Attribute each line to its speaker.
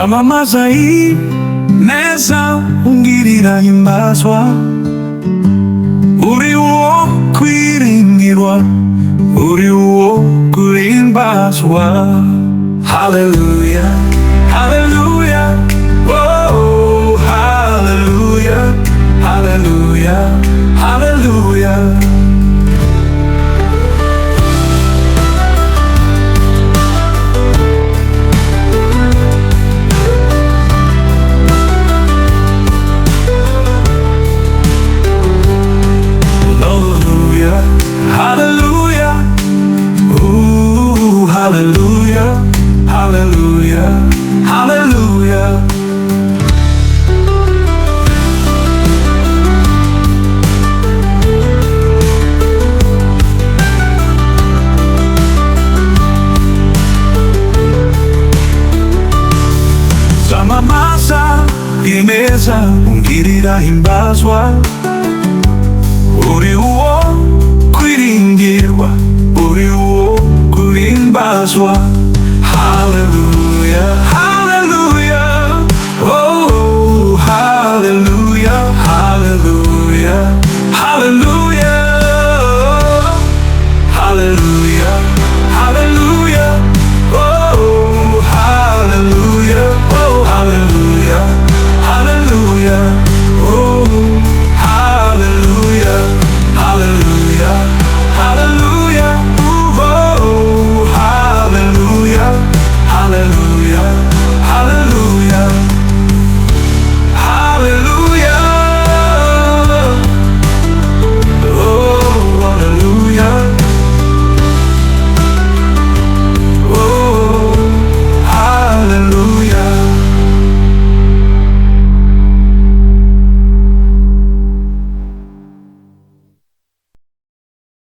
Speaker 1: zamamaza ineza ungirira himbazwa, uri uwo kwiringirwa, uri uwo guhimbazwa. Hallelujah, hallelujah, oh, hallelujah, hallelujah, hallelujah. Hallelujah, ooh, hallelujah, hallelujah, hallelujah. Zamamaza ineza ungirira himbazwa, uri uwo kwiringirwa, uri uwo guhimbazwa. Hallelujah.